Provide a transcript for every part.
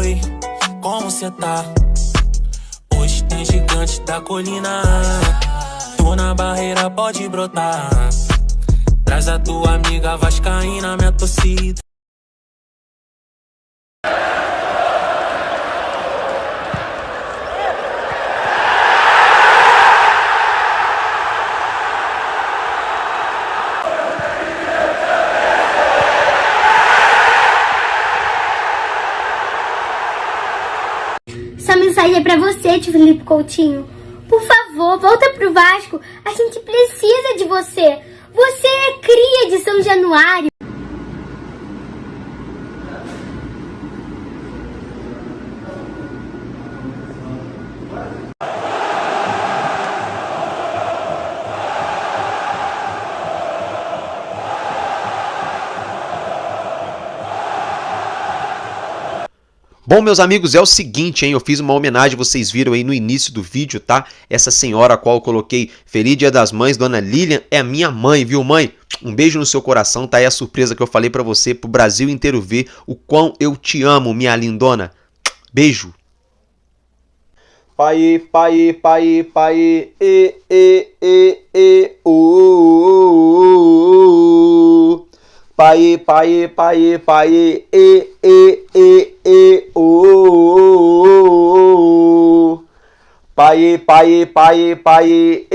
Oi, como cê tá? Hoje tem gigante da colina. Tô na barreira, pode brotar. Traz a tua amiga vascaína, minha torcida. Essa mensagem é pra você, tio Felipe Coutinho. Por favor, volta pro Vasco. A gente precisa de você. Você é cria de São Januário. Bom, meus amigos, é o seguinte, hein? Eu fiz uma homenagem, vocês viram aí no início do vídeo, tá? Essa senhora a qual eu coloquei Feliz Dia das Mães, Dona Lilian, é a minha mãe, viu, mãe? Um beijo no seu coração, tá aí a surpresa que eu falei pra você, pro Brasil inteiro ver o quão eu te amo, minha lindona. Beijo. Pai, pai, pai, pai, Pai, pai, pai, pai, Pai, pai, pai, pai,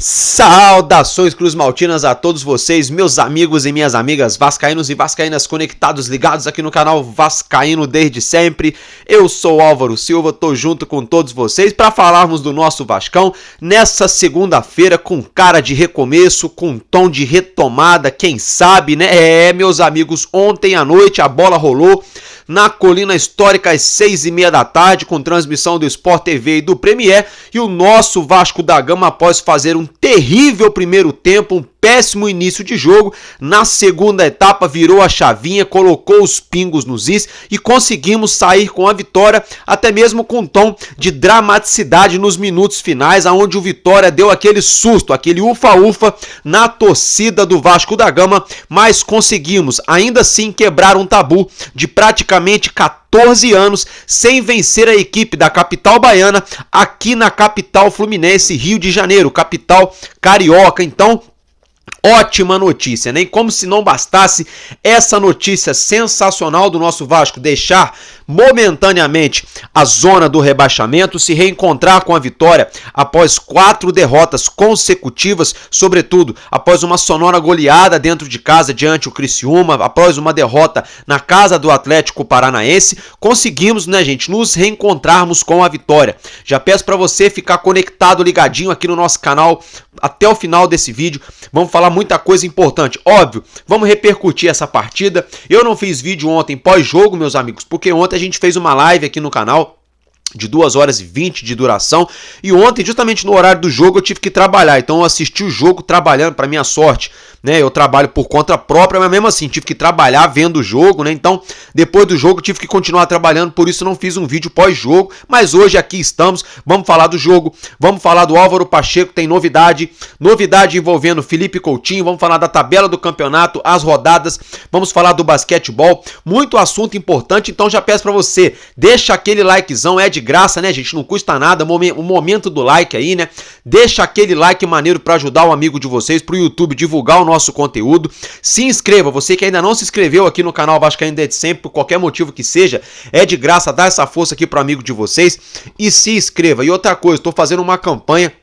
Saudações cruzmaltinas a todos vocês, meus amigos e minhas amigas vascaínos e vascaínas conectados, ligados aqui no canal Vascaíno desde sempre. Eu sou Álvaro Silva, tô junto com todos vocês para falarmos do nosso Vascão nessa segunda-feira com cara de recomeço, com tom de retomada, quem sabe, né? Meus amigos, ontem à noite a bola rolou na Colina Histórica às 6h30 da tarde, com transmissão do Sport TV e do Premier, e o nosso Vasco da Gama, após fazer um terrível primeiro tempo, um péssimo início de jogo, na segunda etapa virou a chavinha, colocou os pingos nos is e conseguimos sair com a vitória, até mesmo com um tom de dramaticidade nos minutos finais, onde o Vitória deu aquele susto, aquele ufa-ufa na torcida do Vasco da Gama, mas conseguimos ainda assim quebrar um tabu de praticamente 14 anos sem vencer a equipe da capital baiana aqui na capital fluminense, Rio de Janeiro, capital carioca. Então, ótima notícia, né? E como se não bastasse essa notícia sensacional do nosso Vasco deixar momentaneamente a zona do rebaixamento, se reencontrar com a vitória após 4 derrotas consecutivas, sobretudo após uma sonora goleada dentro de casa diante o Criciúma, após uma derrota na casa do Atlético Paranaense, conseguimos, né, gente, nos reencontrarmos com a vitória. Já peço para você ficar conectado, ligadinho aqui no nosso canal até o final desse vídeo. Vamos falar muita coisa importante, óbvio, vamos repercutir essa partida. Eu não fiz vídeo ontem pós-jogo, meus amigos, porque ontem a gente fez uma live aqui no canal de 2h20 de duração, e ontem, justamente no horário do jogo, eu tive que trabalhar, então eu assisti o jogo trabalhando, para minha sorte, né, eu trabalho por conta própria, mas mesmo assim, tive que trabalhar vendo o jogo, né, então, depois do jogo, tive que continuar trabalhando, por isso não fiz um vídeo pós-jogo, mas hoje aqui estamos, vamos falar do jogo, vamos falar do Álvaro Pacheco, tem novidade envolvendo Felipe Coutinho, vamos falar da tabela do campeonato, as rodadas, vamos falar do basquetebol, muito assunto importante, então já peço para você, deixa aquele likezão, é de graça, né, gente? Não custa nada, o momento do like aí, né? Deixa aquele like maneiro para ajudar o amigo de vocês, pro YouTube divulgar o nosso conteúdo. Se inscreva, você que ainda não se inscreveu aqui no canal Vascaíno desde sempre, por qualquer motivo que seja, é de graça, dá essa força aqui pro amigo de vocês e se inscreva. E outra coisa, tô fazendo uma campanha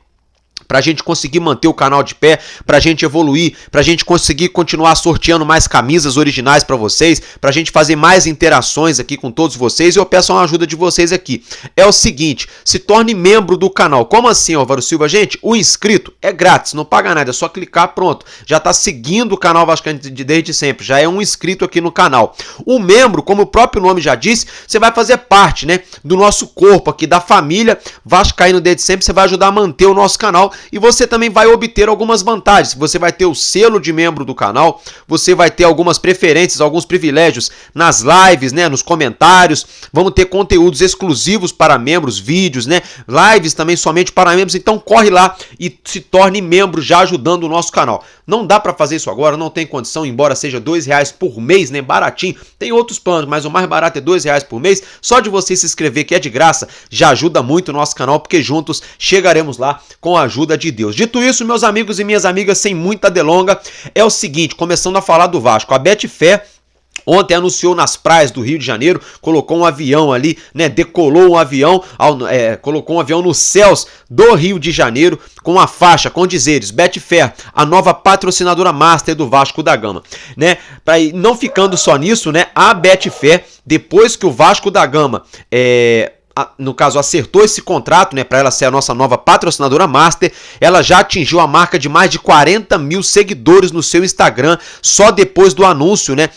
pra gente conseguir manter o canal de pé, pra gente evoluir, pra gente conseguir continuar sorteando mais camisas originais pra vocês, pra gente fazer mais interações aqui com todos vocês, e eu peço uma ajuda de vocês aqui. É o seguinte, se torne membro do canal. Como assim, Álvaro Silva? Gente, o inscrito é grátis, não paga nada, é só clicar, pronto. Já tá seguindo o canal Vascaíno desde sempre, já é um inscrito aqui no canal. O membro, como o próprio nome já disse, você vai fazer parte, né, do nosso corpo aqui, da família Vascaíno desde sempre, você vai ajudar a manter o nosso canal e você também vai obter algumas vantagens. Você vai ter o selo de membro do canal, você vai ter algumas preferências, alguns privilégios nas lives, né, nos comentários. Vamos ter conteúdos exclusivos para membros, vídeos, né, lives também somente para membros. Então corre lá e se torne membro, já ajudando o nosso canal. Não dá para fazer isso agora, não tem condição, embora seja R$2 por mês, né, baratinho. Tem outros planos, mas o mais barato é R$2 por mês. Só de você se inscrever, que é de graça, já ajuda muito o nosso canal, porque juntos chegaremos lá com a ajuda de Deus. Dito isso, meus amigos e minhas amigas, sem muita delonga, é o seguinte, começando a falar do Vasco. A Betfair ontem anunciou nas praias do Rio de Janeiro, colocou um avião ali, né, decolou um avião, colocou um avião nos céus do Rio de Janeiro com a faixa, com dizeres, Betfair, a nova patrocinadora master do Vasco da Gama, né, não ficando só nisso, né, a Betfair, depois que o Vasco da Gama, no caso, acertou esse contrato, né, para ela ser a nossa nova patrocinadora master, ela já atingiu a marca de mais de 40 mil seguidores no seu Instagram, só depois do anúncio, né,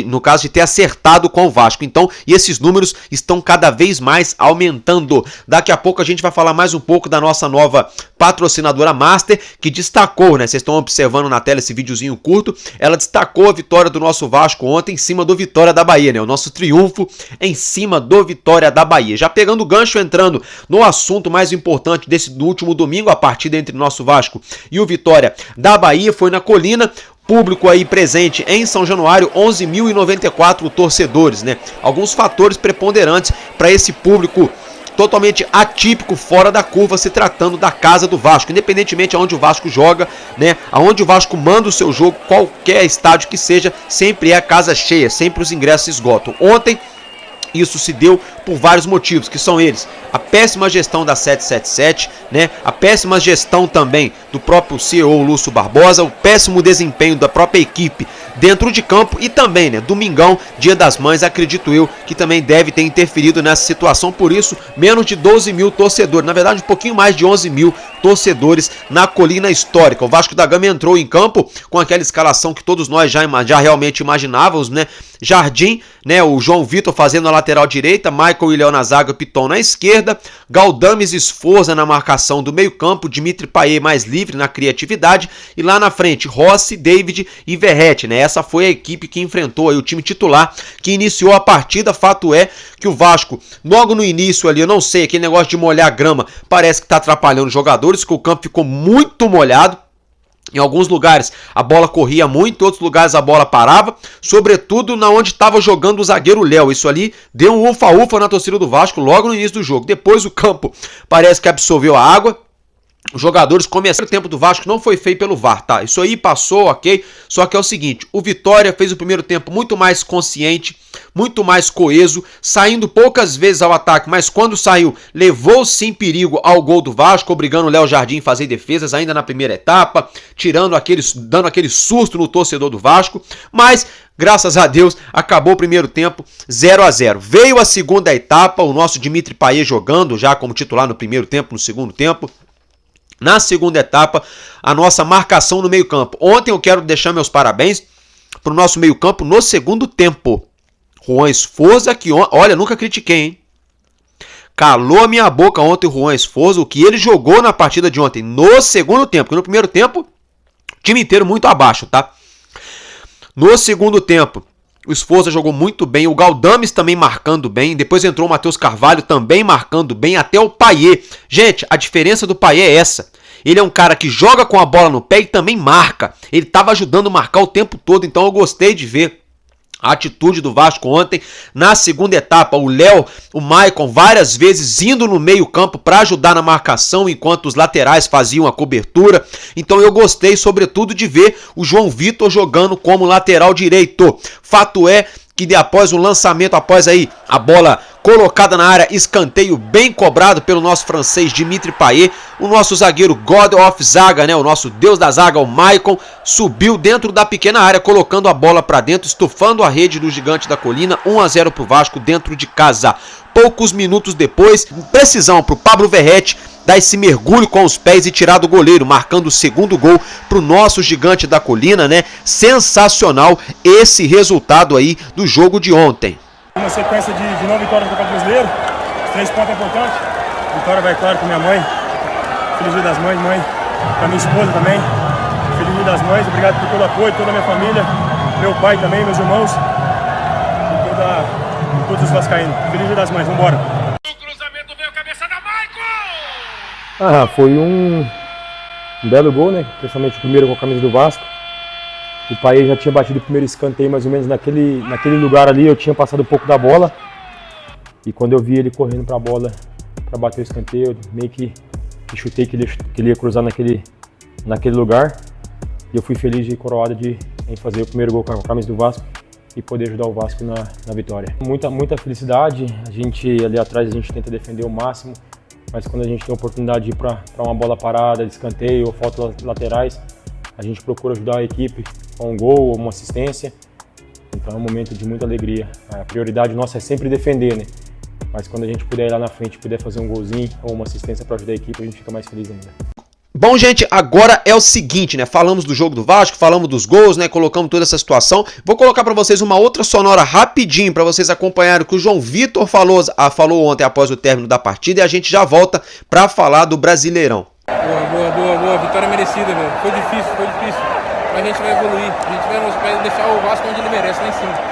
no caso de ter acertado com o Vasco. Então, e esses números estão cada vez mais aumentando. Daqui a pouco a gente vai falar mais um pouco da nossa nova patrocinadora master, que destacou, né, vocês estão observando na tela esse videozinho curto, ela destacou a vitória do nosso Vasco ontem em cima do Vitória da Bahia, né, o nosso triunfo em cima do Vitória da Bahia. Já pegando o gancho, entrando no assunto mais importante do último domingo, a partida entre o nosso Vasco e o Vitória da Bahia, foi na Colina. Público aí presente em São Januário, 11.094 torcedores, né? Alguns fatores preponderantes para esse público totalmente atípico, fora da curva, se tratando da casa do Vasco, independentemente aonde o Vasco joga, né, aonde o Vasco manda o seu jogo, qualquer estádio que seja, sempre é a casa cheia, sempre os ingressos se esgotam. Ontem isso se deu por vários motivos, que são eles: a péssima gestão da 777, né? A péssima gestão também do próprio CEO Lúcio Barbosa, o péssimo desempenho da própria equipe dentro de campo e também, né, domingão, Dia das Mães, acredito eu que também deve ter interferido nessa situação. Por isso, menos de 12 mil torcedores, na verdade um pouquinho mais de 11 mil torcedores na Colina Histórica. O Vasco da Gama entrou em campo com aquela escalação que todos nós já realmente imaginávamos, né? Jardim, né, o João Vitor fazendo a lateral direita, Michael e Léo na zaga, Piton na esquerda, Galdames e Sforza na marcação do meio campo, Dimitri Payet mais livre na criatividade, e lá na frente Rossi, David e Verratti, né? Essa foi a equipe que enfrentou aí o time titular, que iniciou a partida. Fato é que o Vasco, logo no início ali, eu não sei, aquele negócio de molhar a grama, parece que está atrapalhando os jogadores, que o campo ficou muito molhado. Em alguns lugares a bola corria muito, em outros lugares a bola parava, sobretudo na onde estava jogando o zagueiro Léo. Isso ali deu um ufa-ufa na torcida do Vasco logo no início do jogo. Depois o campo parece que absorveu a água. Os jogadores começaram, o tempo do Vasco não foi feito pelo VAR, tá? Isso aí passou, ok? Só que é o seguinte, o Vitória fez o primeiro tempo muito mais consciente, muito mais coeso, saindo poucas vezes ao ataque, mas quando saiu, levou sim perigo ao gol do Vasco, obrigando o Léo Jardim a fazer defesas ainda na primeira etapa, dando aquele susto no torcedor do Vasco, mas graças a Deus, acabou o primeiro tempo 0-0. Veio a segunda etapa, o nosso Dimitri Payet jogando já como titular no primeiro tempo, no segundo tempo. Na segunda etapa, a nossa marcação no meio-campo. Ontem eu quero deixar meus parabéns para o nosso meio-campo no segundo tempo. Juan Sforza, que olha, nunca critiquei, hein? Calou a minha boca ontem o Juan Sforza, o que ele jogou na partida de ontem no segundo tempo. Porque no primeiro tempo, o time inteiro muito abaixo, tá? No segundo tempo, o Sforza jogou muito bem, o Galdames também marcando bem, depois entrou o Matheus Carvalho também marcando bem, até o Payet. Gente, a diferença do Payet é essa. Ele é um cara que joga com a bola no pé e também marca. Ele estava ajudando a marcar o tempo todo, então eu gostei de ver a atitude do Vasco ontem. Na segunda etapa, o Léo, o Maicon, várias vezes indo no meio campo para ajudar na marcação, enquanto os laterais faziam a cobertura. Então eu gostei, sobretudo, de ver o João Vitor jogando como lateral direito. Fato é que após o lançamento, após aí a bola colocada na área, escanteio bem cobrado pelo nosso francês Dimitri Payet, o nosso zagueiro God of Zaga, né, o nosso deus da zaga, o Maicon, subiu dentro da pequena área, colocando a bola para dentro, estufando a rede do Gigante da Colina, 1-0 para o Vasco dentro de casa. Poucos minutos depois, precisão para o Pablo Verratti dar esse mergulho com os pés e tirar do goleiro, marcando o segundo gol para o nosso Gigante da Colina, né? Sensacional esse resultado aí do jogo de ontem. Uma sequência de 9 vitórias no Campeonato Brasileiro, os 3 pontos importantes. Vitória vai, claro, com minha mãe. Feliz Dia das Mães, mãe, pra minha esposa também. Feliz Dia das Mães, obrigado por todo o apoio, toda a minha família, meu pai também, meus irmãos e todos os vascaínos. Feliz Dia das Mães, vambora. O cruzamento veio, cabeça da Maicon! Foi um belo gol, né? Principalmente o primeiro com a camisa do Vasco. O Paê já tinha batido o primeiro escanteio mais ou menos naquele lugar ali, eu tinha passado um pouco da bola. E quando eu vi ele correndo para a bola, para bater o escanteio, eu meio que chutei que ele ia cruzar naquele lugar. E eu fui feliz e coroado em fazer o primeiro gol com a camisa do Vasco e poder ajudar o Vasco na vitória. Muita felicidade, a gente ali atrás a gente tenta defender o máximo, mas quando a gente tem a oportunidade de ir para uma bola parada, de escanteio ou faltas laterais, a gente procura ajudar a equipe com um gol ou uma assistência. Então é um momento de muita alegria. A prioridade nossa é sempre defender, né? Mas quando a gente puder ir lá na frente, puder fazer um golzinho ou uma assistência para ajudar a equipe, a gente fica mais feliz ainda. Bom, gente, agora é o seguinte, né? Falamos do jogo do Vasco, falamos dos gols, né? Colocamos toda essa situação. Vou colocar pra vocês uma outra sonora rapidinho pra vocês acompanharem o que o João Vitor falou ontem após o término da partida e a gente já volta pra falar do Brasileirão. Boa. Vitória merecida, meu. Foi difícil. Mas a gente vai evoluir. A gente vai deixar o Vasco onde ele merece, lá em cima.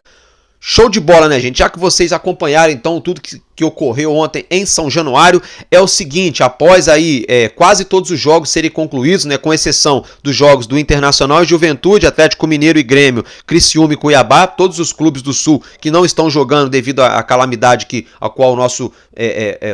Show de bola, né, gente? Já que vocês acompanharam, então, tudo que ocorreu ontem em São Januário, é o seguinte, após aí quase todos os jogos serem concluídos, né, com exceção dos jogos do Internacional e Juventude, Atlético Mineiro e Grêmio, Criciúma e Cuiabá, todos os clubes do Sul que não estão jogando devido à calamidade a qual o nosso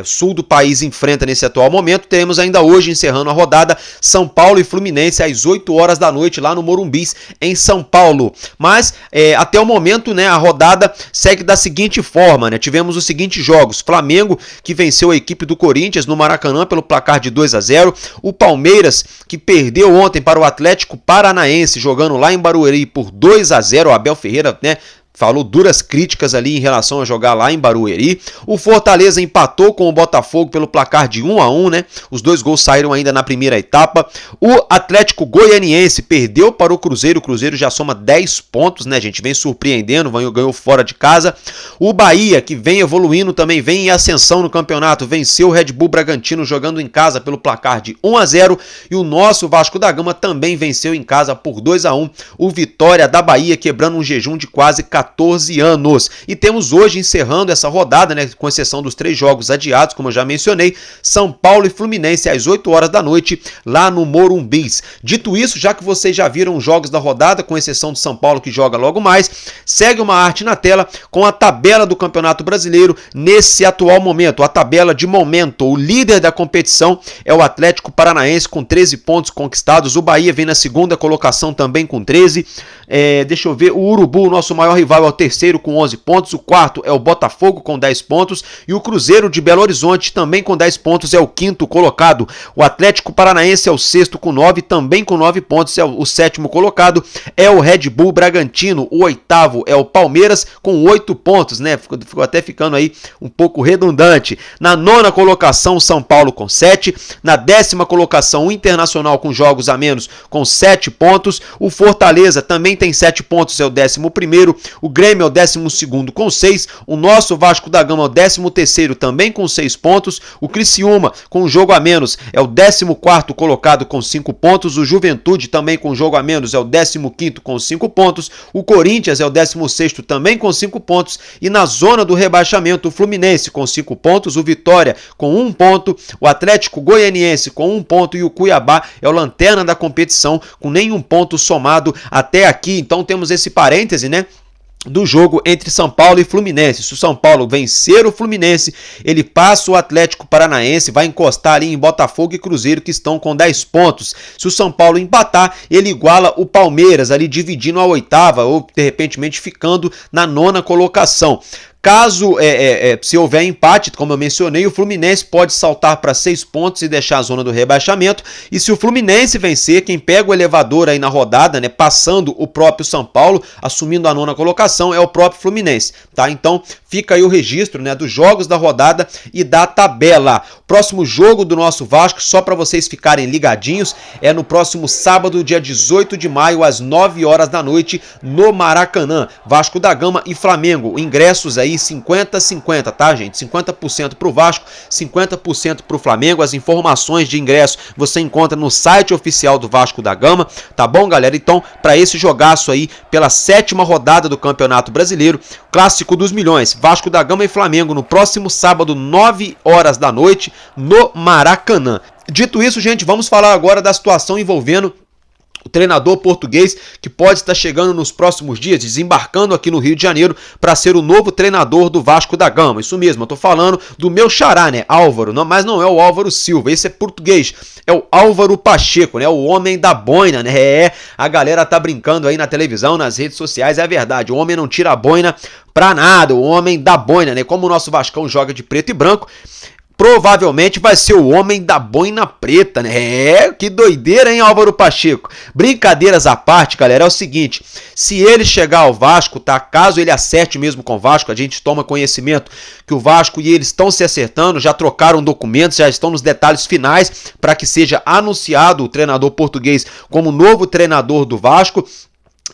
sul do país enfrenta nesse atual momento, teremos ainda hoje, encerrando a rodada, São Paulo e Fluminense às 8 horas da noite lá no Morumbis, em São Paulo. Mas, até o momento, né, a rodada segue da seguinte forma, né? Tivemos os seguintes jogos: Flamengo, que venceu a equipe do Corinthians no Maracanã pelo placar de 2-0, o Palmeiras, que perdeu ontem para o Atlético Paranaense, jogando lá em Barueri por 2-0, o Abel Ferreira, né, falou duras críticas ali em relação a jogar lá em Barueri. O Fortaleza empatou com o Botafogo pelo placar de 1-1, né? Os dois gols saíram ainda na primeira etapa. O Atlético Goianiense perdeu para o Cruzeiro já soma 10 pontos, né, gente? Vem surpreendendo, ganhou fora de casa. O Bahia, que vem evoluindo também, vem em ascensão no campeonato, venceu o Red Bull Bragantino jogando em casa pelo placar de 1-0. E o nosso Vasco da Gama também venceu em casa por 2-1 o Vitória da Bahia, quebrando um jejum de quase 14 anos. E temos hoje, encerrando essa rodada, né, com exceção dos 3 jogos adiados, como eu já mencionei, São Paulo e Fluminense às 8 horas da noite lá no Morumbis. Dito isso, já que vocês já viram os jogos da rodada, com exceção do São Paulo que joga logo mais, segue uma arte na tela com a tabela do Campeonato Brasileiro nesse atual momento. A tabela de momento, o líder da competição é o Atlético Paranaense com 13 pontos conquistados. O Bahia vem na segunda colocação também com 13. Deixa eu ver, o Urubu, nosso maior rival, é o terceiro com 11 pontos, o quarto é o Botafogo com 10 pontos e o Cruzeiro de Belo Horizonte também com 10 pontos é o quinto colocado. O Atlético Paranaense é o sexto com 9, também com 9 pontos é o sétimo colocado, é o Red Bull Bragantino. O oitavo é o Palmeiras com 8 pontos, né? Ficou até ficando aí um pouco redundante. Na nona colocação, São Paulo com 7, na 10ª colocação, o Internacional com jogos a menos com 7 pontos, o Fortaleza também tem 7 pontos, é o 11º, o Grêmio é o 12º com 6, o nosso Vasco da Gama é o 13º também com 6 pontos, o Criciúma com um jogo a menos é o 14º colocado com 5 pontos, o Juventude também com um jogo a menos é o 15º com 5 pontos, o Corinthians é o 16º também com 5 pontos e na zona do rebaixamento o Fluminense com 5 pontos, o Vitória com 1 ponto, o Atlético Goianiense com 1 ponto e o Cuiabá é o lanterna da competição com nenhum ponto somado até aqui. Então temos esse parêntese, né, do jogo entre São Paulo e Fluminense. Se o São Paulo vencer o Fluminense, ele passa o Atlético Paranaense, vai encostar ali em Botafogo e Cruzeiro, que estão com 10 pontos. Se o São Paulo empatar, ele iguala o Palmeiras, ali dividindo a 8ª ou, de repente, ficando na 9ª colocação. Caso se houver empate, como eu mencionei, o Fluminense pode saltar para 6 pontos e deixar a zona do rebaixamento. E se o Fluminense vencer, quem pega o elevador aí na rodada, né, passando o próprio São Paulo, assumindo a 9ª colocação, é o próprio Fluminense, tá? Então fica aí o registro, né, dos jogos da rodada e da tabela. O próximo jogo do nosso Vasco, só para vocês ficarem ligadinhos, é no próximo sábado, dia 18 de maio, às 9 horas da noite, no Maracanã. Vasco da Gama e Flamengo. Ingressos aí aí 50-50, tá, gente? 50% pro Vasco, 50% pro Flamengo. As informações de ingresso você encontra no site oficial do Vasco da Gama, tá bom, galera? Então, para esse jogaço aí, pela 7ª rodada do Campeonato Brasileiro, Clássico dos Milhões, Vasco da Gama e Flamengo, no próximo sábado, 9 horas da noite, no Maracanã. Dito isso, gente, vamos falar agora da situação envolvendo o treinador português que pode estar chegando nos próximos dias, desembarcando aqui no Rio de Janeiro para ser o novo treinador do Vasco da Gama. Isso mesmo, eu tô falando do meu xará, né, Álvaro, mas não é o Álvaro Silva, esse é português, é o Álvaro Pacheco, né, o homem da boina, né, a galera tá brincando aí na televisão, nas redes sociais, é a verdade, o homem não tira a boina pra nada, o homem da boina, né, como o nosso Vascão joga de preto e branco, provavelmente vai ser o homem da boina preta, né? Que doideira, hein, Álvaro Pacheco? Brincadeiras à parte, galera, é o seguinte, se ele chegar ao Vasco, tá? Caso ele acerte mesmo com o Vasco, a gente toma conhecimento que o Vasco e ele estão se acertando, já trocaram documentos, já estão nos detalhes finais para que seja anunciado o treinador português como novo treinador do Vasco.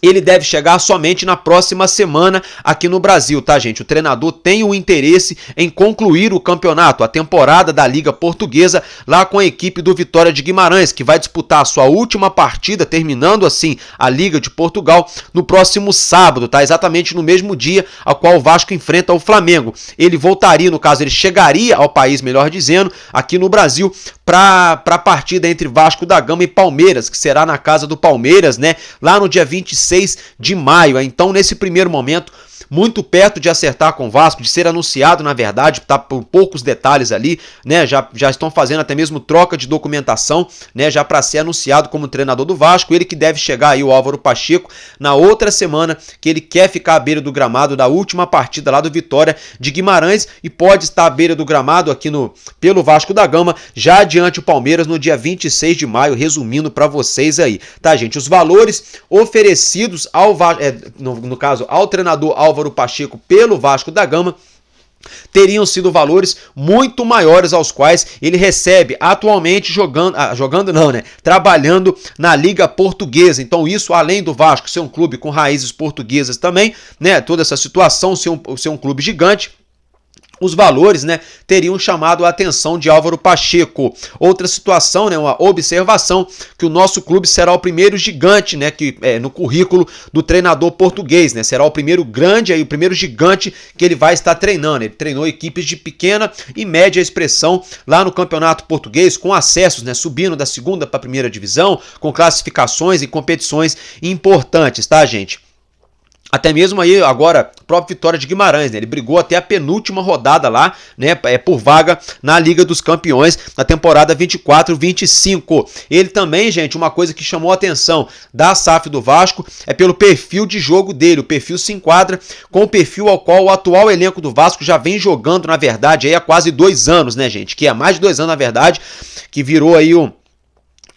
Ele deve chegar somente na próxima semana aqui no Brasil, tá, gente? O treinador tem o interesse em concluir o campeonato, a temporada da Liga Portuguesa, lá com a equipe do Vitória de Guimarães, que vai disputar a sua última partida, terminando assim a Liga de Portugal, no próximo sábado, tá? Exatamente no mesmo dia ao qual o Vasco enfrenta o Flamengo. Ele voltaria, no caso, ele chegaria ao país, melhor dizendo, aqui no Brasil, para a partida entre Vasco da Gama e Palmeiras, que será na casa do Palmeiras, né? Lá no dia 26 de maio. Então, nesse primeiro momento, muito perto de acertar com o Vasco, de ser anunciado, na verdade, tá por poucos detalhes ali, né? Já estão fazendo até mesmo troca de documentação, né? Já para ser anunciado como treinador do Vasco. Ele que deve chegar aí, o Álvaro Pacheco, na outra semana, que ele quer ficar à beira do gramado da última partida lá do Vitória de Guimarães e pode estar à beira do gramado aqui pelo Vasco da Gama, já diante o Palmeiras no dia 26 de maio, resumindo para vocês aí, tá, gente? Os valores oferecidos ao no caso, ao treinador Álvaro Pacheco pelo Vasco da Gama teriam sido valores muito maiores aos quais ele recebe atualmente trabalhando na Liga Portuguesa. Então isso, além do Vasco ser um clube com raízes portuguesas também, né, toda essa situação ser um clube gigante, os valores, né, teriam chamado a atenção de Álvaro Pacheco. Outra situação, né, uma observação, que o nosso clube será o primeiro gigante, né, no currículo do treinador português, né, será o primeiro grande, aí, o primeiro gigante que ele vai estar treinando. Ele treinou equipes de pequena e média expressão lá no Campeonato Português, com acessos, né, subindo da 2ª para a 1ª divisão, com classificações e competições importantes, tá, gente? Até mesmo aí, agora, o próprio Vitória de Guimarães, né? Ele brigou até a penúltima rodada lá, né? Por vaga na Liga dos Campeões, na temporada 24-25. Ele também, gente, uma coisa que chamou a atenção da SAF do Vasco é pelo perfil de jogo dele. O perfil se enquadra com o perfil ao qual o atual elenco do Vasco já vem jogando, na verdade, aí há quase 2 anos, né, gente? Que é mais de 2 anos, na verdade, que virou aí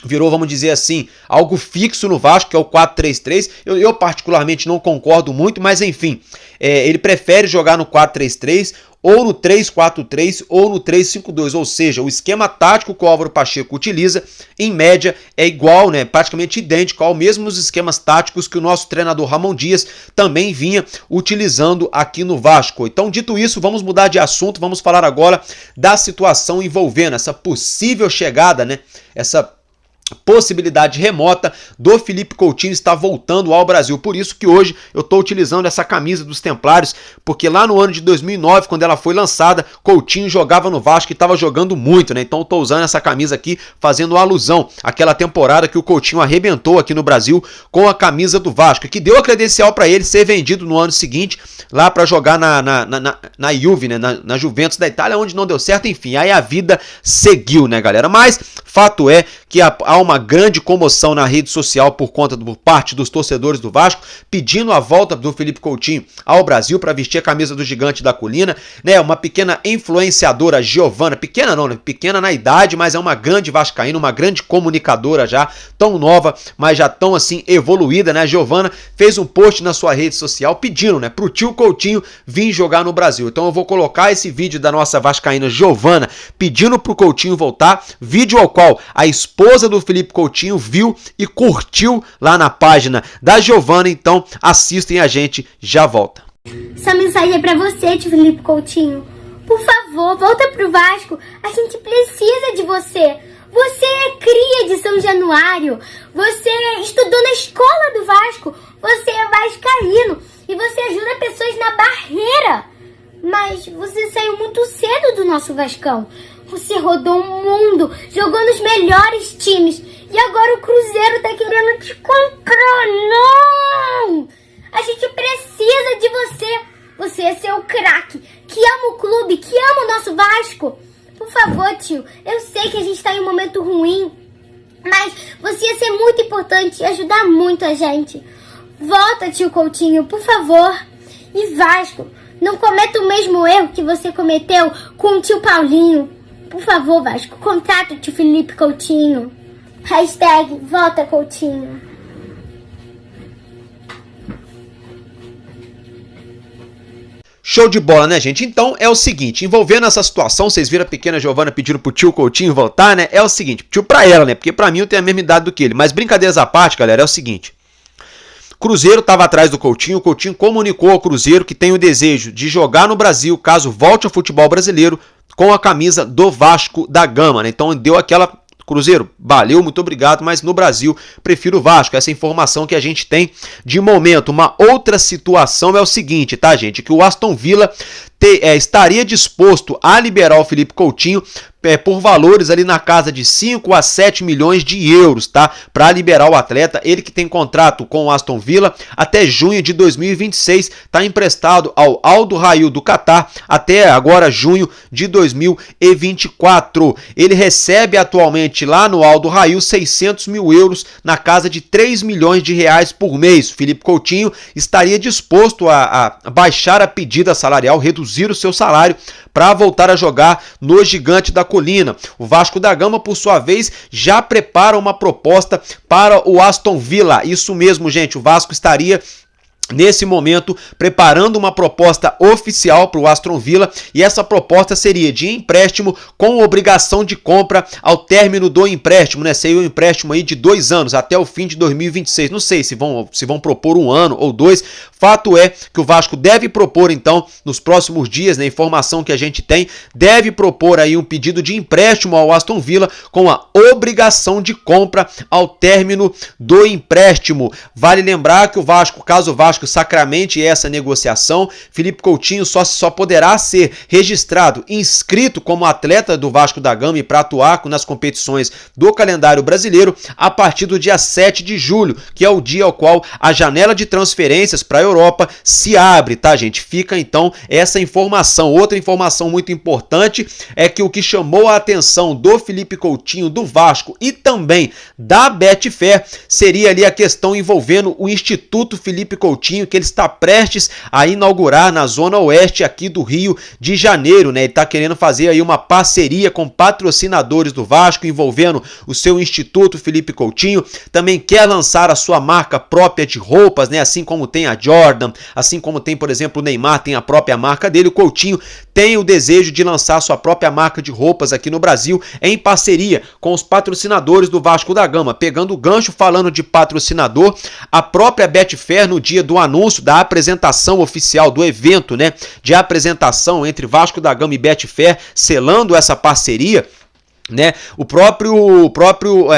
vamos dizer assim, algo fixo no Vasco, que é o 4-3-3. Eu particularmente não concordo muito, mas enfim, ele prefere jogar no 4-3-3 ou no 3-4-3 ou no 3-5-2, ou seja, o esquema tático que o Álvaro Pacheco utiliza, em média, é igual, né, praticamente idêntico ao mesmo nos esquemas táticos que o nosso treinador Ramon Dias também vinha utilizando aqui no Vasco. Então, dito isso, vamos mudar de assunto, vamos falar agora da situação envolvendo essa possível chegada, né, essa possibilidade remota do Felipe Coutinho estar voltando ao Brasil. Por isso que hoje eu estou utilizando essa camisa dos Templários, porque lá no ano de 2009, quando ela foi lançada, Coutinho jogava no Vasco e estava jogando muito, né? Então eu estou usando essa camisa aqui, fazendo alusão àquela temporada que o Coutinho arrebentou aqui no Brasil com a camisa do Vasco, que deu a credencial para ele ser vendido no ano seguinte, lá para jogar na Juve, né? Na Juventus da Itália, onde não deu certo, enfim, aí a vida seguiu, né, galera? Mas fato é que há uma grande comoção na rede social por parte dos torcedores do Vasco, pedindo a volta do Felipe Coutinho ao Brasil para vestir a camisa do Gigante da Colina, né? Uma pequena influenciadora, Giovana, pequena não, né? Pequena na idade, mas é uma grande vascaína, uma grande comunicadora já, tão nova, mas já tão assim evoluída, né? A Giovana fez um post na sua rede social pedindo, né, pro tio Coutinho vir jogar no Brasil. Então eu vou colocar esse vídeo da nossa vascaína Giovana pedindo pro Coutinho voltar, vídeo ao qual a esposa do Felipe Coutinho viu e curtiu lá na página da Giovana. Então assistem, a gente já volta. Essa mensagem é pra você, tio Felipe Coutinho. Por favor, volta pro Vasco. A gente precisa de você. Você é cria de São Januário. Você estudou na escola do Vasco. Você é vascaíno. E você ajuda pessoas na Barreira. Mas você saiu muito cedo do nosso Vascão. Você rodou o mundo, jogou nos melhores times. E agora o Cruzeiro tá querendo te comprar. Não! A gente precisa de você. Você é seu craque, que ama o clube, que ama o nosso Vasco. Por favor, tio, eu sei que a gente tá em um momento ruim, mas você ia ser muito importante e ajudar muito a gente. Volta, tio Coutinho, por favor. E Vasco, não cometa o mesmo erro que você cometeu com o tio Paulinho. Por favor, Vasco, contrata o tio Felipe Coutinho. Hashtag volta Coutinho. Show de bola, né, gente? Então é o seguinte, envolvendo essa situação, vocês viram a pequena Giovana pedindo pro tio Coutinho voltar, né? É o seguinte, tio pra ela, né? Porque pra mim eu tenho a mesma idade do que ele. Mas brincadeiras à parte, galera, é o seguinte. Cruzeiro estava atrás do Coutinho, o Coutinho comunicou ao Cruzeiro que tem o desejo de jogar no Brasil, caso volte ao futebol brasileiro, com a camisa do Vasco da Gama, né? Então deu aquela... Cruzeiro, valeu, muito obrigado, mas no Brasil prefiro o Vasco. Essa informação que a gente tem de momento. Uma outra situação é o seguinte, tá, gente? Que o Aston Villa estaria disposto a liberar o Felipe Coutinho por valores ali na casa de 5 a 7 milhões de euros, tá? Para liberar o atleta, ele que tem contrato com o Aston Villa até junho de 2026, tá emprestado ao Al Rail do Catar até agora junho de 2024. Ele recebe atualmente lá no Al Rail 600 mil euros na casa de 3 milhões de reais por mês. Felipe Coutinho estaria disposto a baixar a pedida salarial, reduzir o seu salário para voltar a jogar no Gigante da Colina. O Vasco da Gama, por sua vez, já prepara uma proposta para o Aston Villa. Isso mesmo, gente, o Vasco estaria nesse momento preparando uma proposta oficial para o Aston Villa, e essa proposta seria de empréstimo com obrigação de compra ao término do empréstimo, né? Seria um empréstimo aí de 2 anos até o fim de 2026. Não sei se vão propor 1 ano ou 2. Fato é que o Vasco deve propor então nos próximos dias, né, informação que a gente tem, deve propor aí um pedido de empréstimo ao Aston Villa com a obrigação de compra ao término do empréstimo. Vale lembrar que o Vasco, caso o Vasco sacramente essa negociação, Felipe Coutinho só poderá ser registrado, inscrito como atleta do Vasco da Gama e para atuar nas competições do calendário brasileiro a partir do dia 7 de julho, que é o dia ao qual a janela de transferências para a Europa se abre, tá, gente? Fica então essa informação. Outra informação muito importante é que o que chamou a atenção do Felipe Coutinho, do Vasco e também da Betfair seria ali a questão envolvendo o Instituto Felipe Coutinho, que ele está prestes a inaugurar na zona oeste aqui do Rio de Janeiro, né? Ele está querendo fazer aí uma parceria com patrocinadores do Vasco envolvendo o seu Instituto Felipe Coutinho. Também quer lançar a sua marca própria de roupas, né? Assim como tem a Jordan, assim como tem, por exemplo, o Neymar tem a própria marca dele. O Coutinho tem o desejo de lançar sua própria marca de roupas aqui no Brasil em parceria com os patrocinadores do Vasco da Gama. Pegando o gancho, falando de patrocinador, a própria Betfair, no dia do anúncio da apresentação oficial do evento, né, de apresentação entre Vasco da Gama e Betfair, selando essa parceria, né, o próprio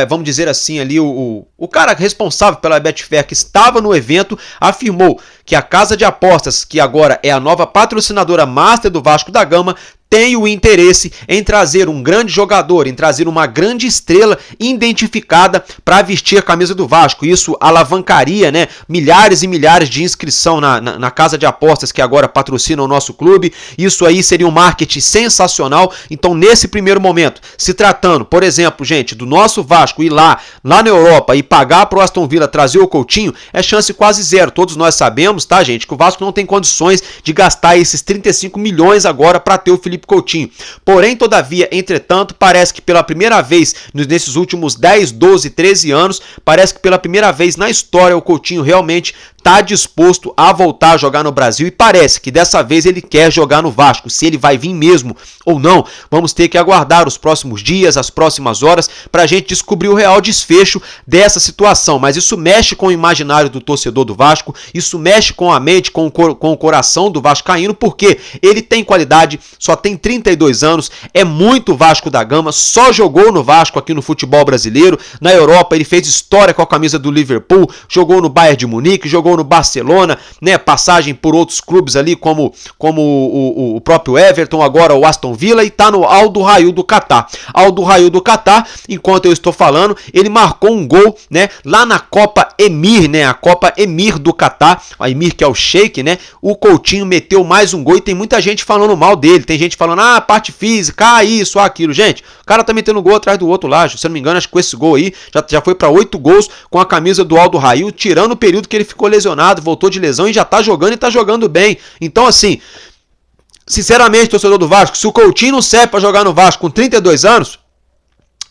vamos dizer assim ali, o cara responsável pela Betfair, que estava no evento, afirmou que a casa de apostas, que agora é a nova patrocinadora master do Vasco da Gama, tem o interesse em trazer um grande jogador, em trazer uma grande estrela identificada para vestir a camisa do Vasco. Isso alavancaria, né, milhares e milhares de inscrição na casa de apostas que agora patrocina o nosso clube. Isso aí seria um marketing sensacional. Então, nesse primeiro momento, se tratando, por exemplo, gente, do nosso Vasco ir lá na Europa e pagar para o Aston Villa trazer o Coutinho, é chance quase zero. Todos nós sabemos, tá, gente, que o Vasco não tem condições de gastar esses 35 milhões agora para ter o Felipe Coutinho. Porém, todavia, entretanto, parece que pela primeira vez nesses últimos 10, 12, 13 anos, parece que pela primeira vez na história o Coutinho realmente tá disposto a voltar a jogar no Brasil e parece que dessa vez ele quer jogar no Vasco. Se ele vai vir mesmo ou não, vamos ter que aguardar os próximos dias, as próximas horas, pra gente descobrir o real desfecho dessa situação. Mas isso mexe com o imaginário do torcedor do Vasco, isso mexe com a mente, com o coração do vascaíno, porque ele tem qualidade, só tem 32 anos, é muito Vasco da Gama, só jogou no Vasco aqui no futebol brasileiro. Na Europa ele fez história com a camisa do Liverpool, jogou no Bayern de Munique, jogou no Barcelona, né, passagem por outros clubes ali como o próprio Everton, agora o Aston Villa, e tá no Al Duhail do Catar. Al Duhail do Catar, enquanto eu estou falando, ele marcou um gol, né, lá na Copa Emir, né, a Copa Emir do Catar, a Emir que é o Sheik, né, o Coutinho meteu mais um gol e tem muita gente falando mal dele, tem gente falando, parte física, isso, aquilo, gente, o cara tá metendo gol atrás do outro lá, se eu não me engano, acho que com esse gol aí, já foi para 8 gols com a camisa do Al Duhail, tirando o período que ele ficou lesionado, voltou de lesão e já tá jogando e tá jogando bem. Então assim, sinceramente, torcedor do Vasco, se o Coutinho não serve para jogar no Vasco com 32 anos,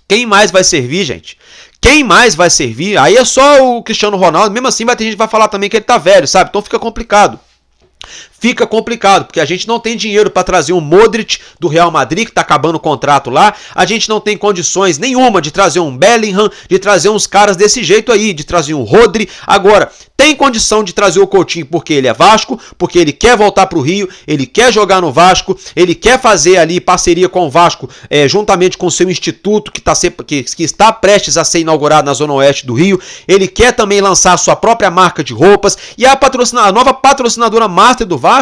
quem mais vai servir, gente? Quem mais vai servir? Aí é só o Cristiano Ronaldo, mesmo assim vai ter gente que vai falar também que ele tá velho, sabe? Então fica complicado. Fica complicado, porque a gente não tem dinheiro para trazer um Modric do Real Madrid, que tá acabando o contrato lá. A gente não tem condições nenhuma de trazer um Bellingham, de trazer uns caras desse jeito aí, de trazer um Rodri. Agora, tem condição de trazer o Coutinho porque ele é Vasco, porque ele quer voltar pro Rio, ele quer jogar no Vasco, ele quer fazer ali parceria com o Vasco, juntamente com o seu instituto que está prestes a ser inaugurado na Zona Oeste do Rio. Ele quer também lançar a sua própria marca de roupas, e a nova patrocinadora master do Vasco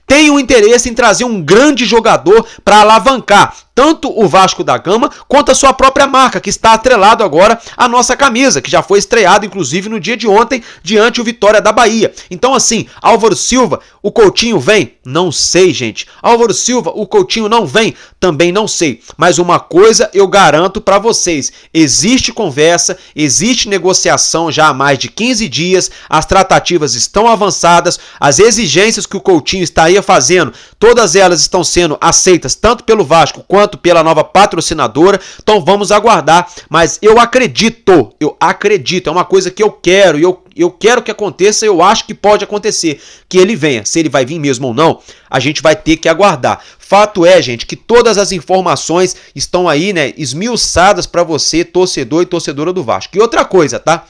tem um interesse em trazer um grande jogador para alavancar tanto o Vasco da Gama quanto a sua própria marca, que está atrelado agora à nossa camisa, que já foi estreado inclusive no dia de ontem diante o Vitória da Bahia. Então assim, Álvaro Silva, o Coutinho vem? Não sei, gente. Álvaro Silva, o Coutinho não vem? Também não sei. Mas uma coisa eu garanto para vocês, existe conversa, existe negociação já há mais de 15 dias, as tratativas estão avançadas, as exigências que o Coutinho estaria fazendo, todas elas estão sendo aceitas tanto pelo Vasco quanto pela nova patrocinadora. Então vamos aguardar, mas eu acredito, é uma coisa que eu quero, e eu quero que aconteça, eu acho que pode acontecer, que ele venha. Se ele vai vir mesmo ou não, a gente vai ter que aguardar. Fato é, gente, que todas as informações estão aí, né, esmiuçadas para você, torcedor e torcedora do Vasco. E outra coisa, tá?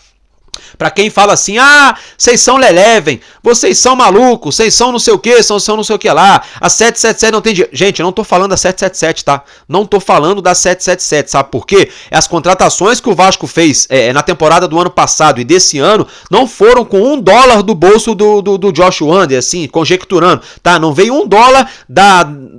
Pra quem fala assim, vocês são lelevem, vocês são malucos, vocês são não sei o que, são não sei o que lá, a 777 não tem dinheiro. Gente, eu não tô falando da 777, tá? Não tô falando da 777, sabe por quê? As contratações que o Vasco fez na temporada do ano passado e desse ano não foram com $1 do bolso do Josh Wander, assim, conjecturando, tá? Não veio $1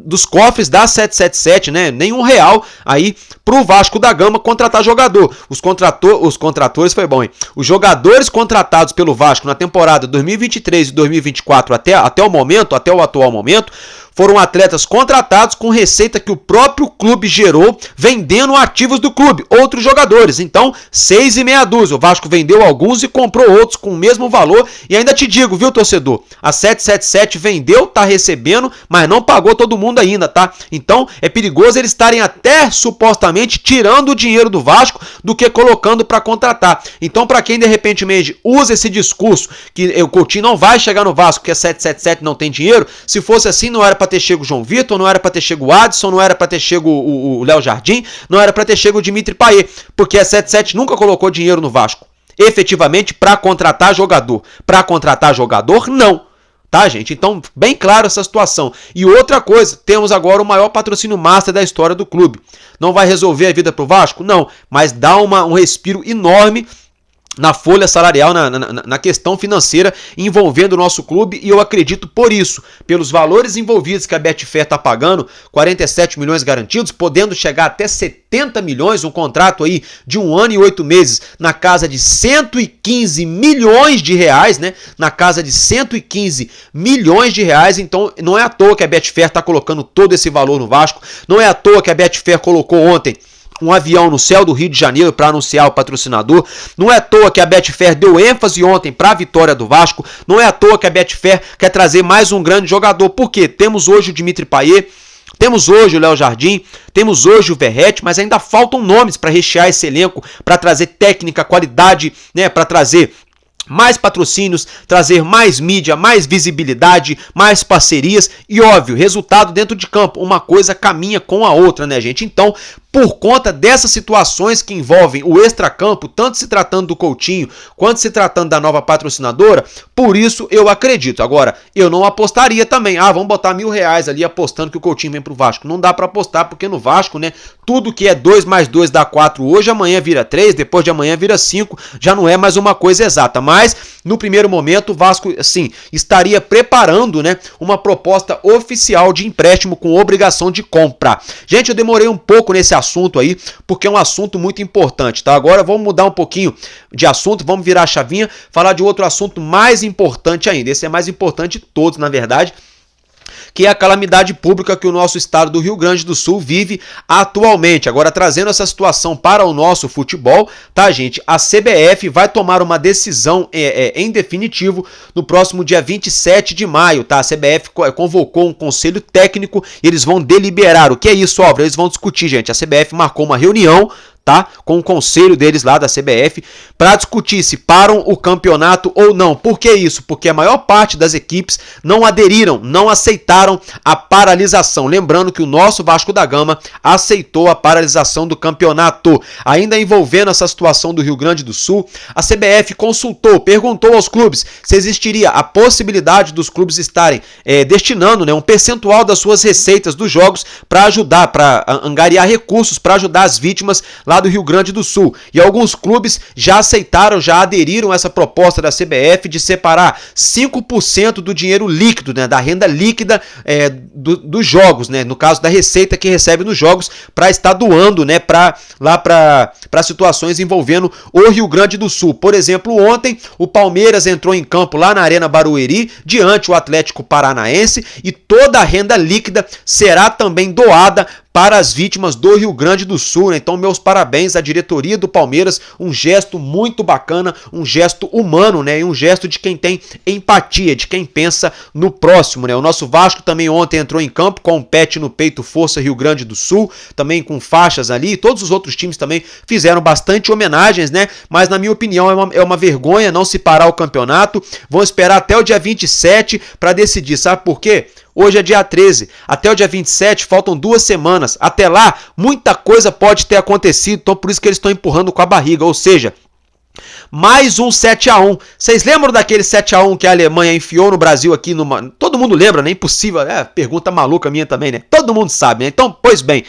dos cofres da 777, né? Nem R$1 aí pro Vasco da Gama contratar jogador. Os contratores foi bom, hein? Os jogadores contratados pelo Vasco na temporada 2023 e 2024 até o atual momento, foram atletas contratados com receita que o próprio clube gerou, vendendo ativos do clube, outros jogadores. Então, 6,5 dúzia. O Vasco vendeu alguns e comprou outros com o mesmo valor. E ainda te digo, viu, torcedor? A 777 vendeu, tá recebendo, mas não pagou todo mundo ainda, tá? Então, é perigoso eles estarem até supostamente tirando o dinheiro do Vasco do que colocando para contratar. Então, para quem de repente usa esse discurso que o Coutinho não vai chegar no Vasco porque a 777 não tem dinheiro, se fosse assim, não era para ter chego o João Vitor, não era para ter chego o Adson, não era para ter chego o Léo Jardim, não era para ter chego o Dimitri Payet, porque a 77 nunca colocou dinheiro no Vasco, efetivamente, para contratar jogador. Para contratar jogador, não. Tá, gente? Então, bem claro essa situação. E outra coisa, temos agora o maior patrocínio master da história do clube. Não vai resolver a vida pro Vasco? Não, mas dá um respiro enorme na folha salarial, na questão financeira envolvendo o nosso clube, e eu acredito por isso, pelos valores envolvidos que a Betfair está pagando, 47 milhões garantidos, podendo chegar até 70 milhões, um contrato aí de 1 ano e 8 meses, na casa de 115 milhões de reais, né? Na casa de 115 milhões de reais, então não é à toa que a Betfair está colocando todo esse valor no Vasco, não é à toa que a Betfair colocou ontem um avião no céu do Rio de Janeiro para anunciar o patrocinador. Não é à toa que a Betfair deu ênfase ontem para a vitória do Vasco. Não é à toa que a Betfair quer trazer mais um grande jogador. Por quê? Temos hoje o Dimitri Payet, temos hoje o Léo Jardim, temos hoje o Verratti, mas ainda faltam nomes para rechear esse elenco, para trazer técnica, qualidade, né, para trazer mais patrocínios, trazer mais mídia, mais visibilidade, mais parcerias e, óbvio, resultado dentro de campo. Uma coisa caminha com a outra, né, gente? Então, por conta dessas situações que envolvem o extracampo, tanto se tratando do Coutinho, quanto se tratando da nova patrocinadora, por isso eu acredito. Agora, eu não apostaria também, vamos botar R$1.000 ali apostando que o Coutinho vem pro Vasco. Não dá pra apostar, porque no Vasco, né, tudo que é 2 mais 2 dá 4 hoje, amanhã vira 3, depois de amanhã vira 5, já não é mais uma coisa exata. Mas, no primeiro momento, o Vasco, assim, estaria preparando, né, uma proposta oficial de empréstimo com obrigação de compra. Gente, eu demorei um pouco nesse assunto aí, porque é um assunto muito importante, tá? Agora vamos mudar um pouquinho de assunto, vamos virar a chavinha, falar de outro assunto mais importante ainda. Esse é mais importante de todos, na verdade, que é a calamidade pública que o nosso estado do Rio Grande do Sul vive atualmente. Agora, trazendo essa situação para o nosso futebol, tá, gente? A CBF vai tomar uma decisão em definitivo no próximo dia 27 de maio, tá? A CBF convocou um conselho técnico e eles vão deliberar. O que é isso, Álvaro? Eles vão discutir, gente. A CBF marcou uma reunião, tá? Com o conselho deles lá da CBF para discutir se param o campeonato ou não. Por que isso? Porque a maior parte das equipes não aderiram, não aceitaram a paralisação. Lembrando que o nosso Vasco da Gama aceitou a paralisação do campeonato. Ainda envolvendo essa situação do Rio Grande do Sul, a CBF consultou, perguntou aos clubes se existiria a possibilidade dos clubes estarem destinando, né, um percentual das suas receitas dos jogos para ajudar, para angariar recursos para ajudar as vítimas lá do Rio Grande do Sul. E alguns clubes já aceitaram, já aderiram a essa proposta da CBF de separar 5% do dinheiro líquido, né, da renda líquida dos jogos, né, no caso da receita que recebe nos jogos, para estar doando, né, para situações envolvendo o Rio Grande do Sul. Por exemplo, ontem o Palmeiras entrou em campo lá na Arena Barueri diante o Atlético Paranaense e toda a renda líquida será também doada para as vítimas do Rio Grande do Sul, né? Então, meus parabéns à diretoria do Palmeiras, um gesto muito bacana, um gesto humano, né? E um gesto de quem tem empatia, de quem pensa no próximo, né? O nosso Vasco também ontem entrou em campo com um pet no peito Força Rio Grande do Sul, também com faixas ali, todos os outros times também fizeram bastante homenagens, né? Mas, na minha opinião, é uma vergonha não se parar o campeonato. Vão esperar até o dia 27 para decidir, sabe por quê? Hoje é dia 13, até o dia 27 faltam 2 semanas, até lá muita coisa pode ter acontecido, então por isso que eles estão empurrando com a barriga, ou seja, mais um 7-1, vocês lembram daquele 7-1 que a Alemanha enfiou no Brasil aqui, todo mundo lembra, né? Impossível, pergunta maluca minha também, né? Todo mundo sabe, né? Então, pois bem,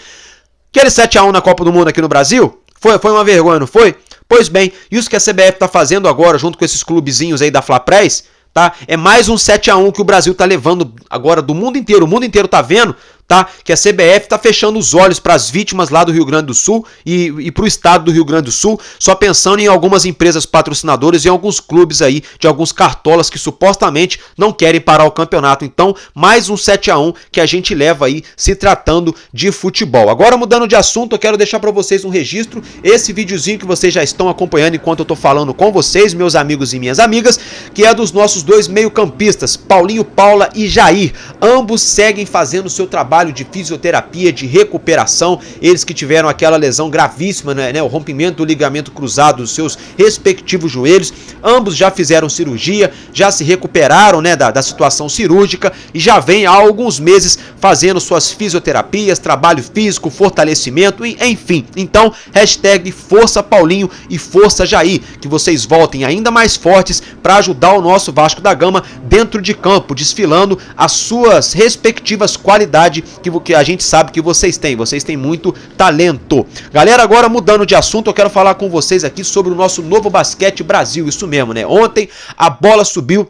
aquele 7-1 na Copa do Mundo aqui no Brasil, foi uma vergonha, não foi? Pois bem, isso que a CBF está fazendo agora, junto com esses clubezinhos aí da Fla-Press, tá? É mais um 7-1 que o Brasil tá levando agora do mundo inteiro. O mundo inteiro tá vendo, tá? Que a CBF tá fechando os olhos para as vítimas lá do Rio Grande do Sul e para o estado do Rio Grande do Sul, só pensando em algumas empresas patrocinadoras e em alguns clubes aí, de alguns cartolas que supostamente não querem parar o campeonato. Então, mais um 7-1 que a gente leva aí se tratando de futebol. Agora, mudando de assunto, eu quero deixar para vocês um registro, esse videozinho que vocês já estão acompanhando enquanto eu tô falando com vocês, meus amigos e minhas amigas, que é dos nossos dois meio-campistas, Paulinho Paula e Jair. Ambos seguem fazendo o seu trabalho de fisioterapia, de recuperação, eles que tiveram aquela lesão gravíssima, né, o rompimento do ligamento cruzado dos seus respectivos joelhos. Ambos já fizeram cirurgia, já se recuperaram, né, da situação cirúrgica e já vem há alguns meses fazendo suas fisioterapias, trabalho físico, fortalecimento, enfim. Então, hashtag Força Paulinho e Força Jair, que vocês voltem ainda mais fortes para ajudar o nosso Vasco da Gama dentro de campo, desfilando as suas respectivas qualidades que a gente sabe que vocês têm muito talento. Galera, agora mudando de assunto, eu quero falar com vocês aqui sobre o nosso Novo Basquete Brasil, isso mesmo, né? Ontem a bola subiu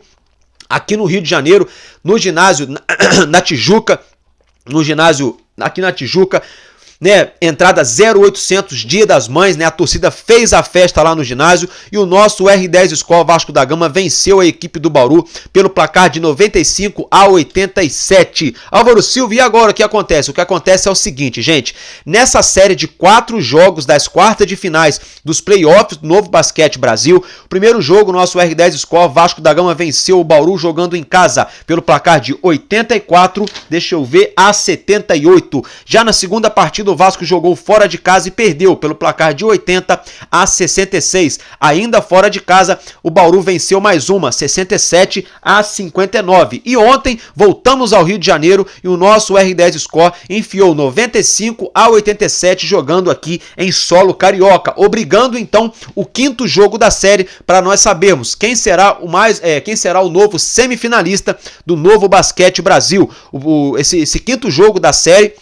aqui no Rio de Janeiro, no ginásio na Tijuca, aqui na Tijuca, né, entrada 0800, Dia das Mães, né, a torcida fez a festa lá no ginásio e o nosso R10 Skol Vasco da Gama venceu a equipe do Bauru pelo placar de 95-87. Álvaro Silva, e agora o que acontece? O que acontece é o seguinte, gente, nessa série de 4 jogos das quartas de finais dos playoffs do Novo Basquete Brasil, o primeiro jogo, o nosso R10 Skol Vasco da Gama venceu o Bauru jogando em casa pelo placar de 84, deixa eu ver, a 78. Já na segunda partida, o Vasco jogou fora de casa e perdeu pelo placar de 80-66. Ainda fora de casa, o Bauru venceu mais uma, 67-59. E ontem voltamos ao Rio de Janeiro e o nosso R10 Score enfiou 95-87 jogando aqui em solo carioca, obrigando então o quinto jogo da série para nós sabermos quem será o novo semifinalista do Novo Basquete Brasil. Esse quinto jogo da série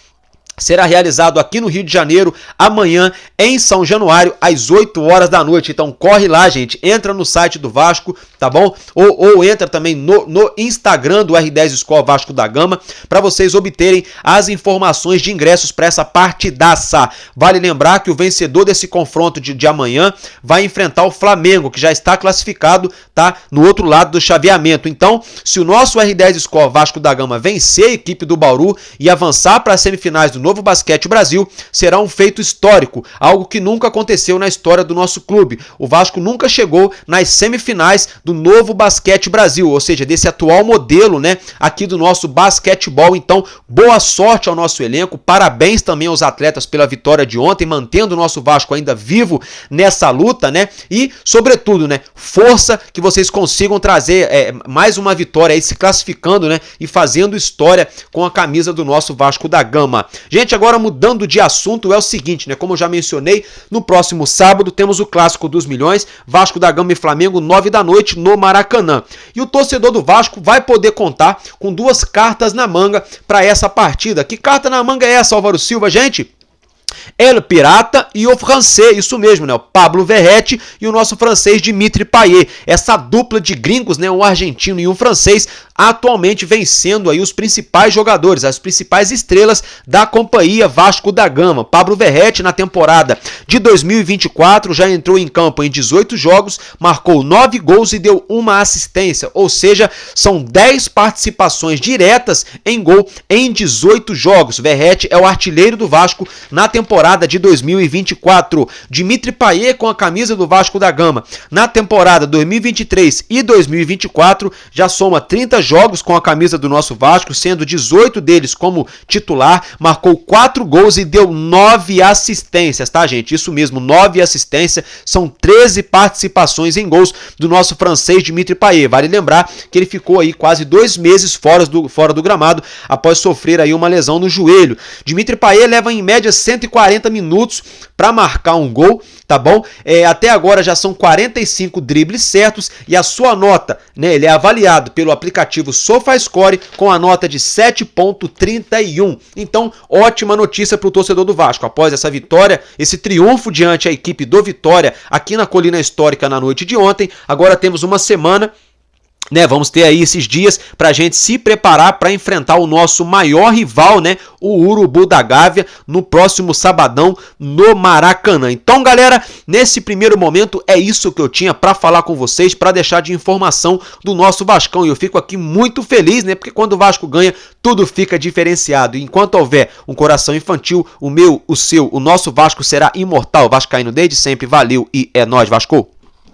será realizado aqui no Rio de Janeiro, amanhã em São Januário, às 8 horas da noite. Então corre lá, gente, entra no site do Vasco, tá bom? Ou entra também no Instagram do R10 Score Vasco da Gama, para vocês obterem as informações de ingressos para essa partidaça. Vale lembrar que o vencedor desse confronto de amanhã vai enfrentar o Flamengo, que já está classificado, tá? No outro lado do chaveamento. Então, se o nosso R10 Score Vasco da Gama vencer a equipe do Bauru e avançar para as semifinais do Novo Basquete Brasil, será um feito histórico, algo que nunca aconteceu na história do nosso clube. O Vasco nunca chegou nas semifinais do Novo Basquete Brasil, ou seja, desse atual modelo, né, aqui do nosso basquetebol. Então, boa sorte ao nosso elenco, parabéns também aos atletas pela vitória de ontem, mantendo o nosso Vasco ainda vivo nessa luta, né, e, sobretudo, né, força que vocês consigam trazer mais uma vitória aí, se classificando, né, e fazendo história com a camisa do nosso Vasco da Gama. Gente, agora mudando de assunto, é o seguinte, né? Como eu já mencionei, no próximo sábado temos o Clássico dos Milhões, Vasco da Gama e Flamengo, 9 da noite no Maracanã. E o torcedor do Vasco vai poder contar com duas cartas na manga para essa partida. Que carta na manga é essa, Álvaro Silva, gente? El Pirata e o francês, isso mesmo, né? O Pablo Verrete e o nosso francês Dimitri Payet. Essa dupla de gringos, né? Um argentino e um francês, atualmente vencendo aí os principais jogadores, as principais estrelas da companhia Vasco da Gama. Pablo Verrete, na temporada de 2024, já entrou em campo em 18 jogos, marcou 9 gols e deu uma assistência, ou seja, são 10 participações diretas em gol em 18 jogos. Verrete é o artilheiro do Vasco na temporada de 2024. Dimitri Payet, com a camisa do Vasco da Gama, na temporada 2023 e 2024, já soma 30 jogos com a camisa do nosso Vasco, sendo 18 deles como titular, marcou 4 gols e deu 9 assistências, tá, gente? Isso mesmo, 9 assistências, são 13 participações em gols do nosso francês Dimitri Payet. Vale lembrar que ele ficou aí quase 2 meses fora do gramado, após sofrer aí uma lesão no joelho. Dimitri Payet leva em média 140 minutos para marcar um gol, tá bom? Até agora já são 45 dribles certos e a sua nota, né? Ele é avaliado pelo aplicativo SofaScore com a nota de 7.31. Então, ótima notícia para o torcedor do Vasco. Após essa vitória, esse triunfo diante a equipe do Vitória aqui na Colina Histórica na noite de ontem, agora temos uma semana, né, vamos ter aí esses dias pra gente se preparar para enfrentar o nosso maior rival, né, o Urubu da Gávea, no próximo sabadão no Maracanã. Então, galera, nesse primeiro momento é isso que eu tinha para falar com vocês, para deixar de informação do nosso Vascão. E eu fico aqui muito feliz, né, porque quando o Vasco ganha, tudo fica diferenciado. E enquanto houver um coração infantil, o meu, o seu, o nosso Vasco será imortal. Vascaíno desde sempre, valeu e é nóis, Vasco!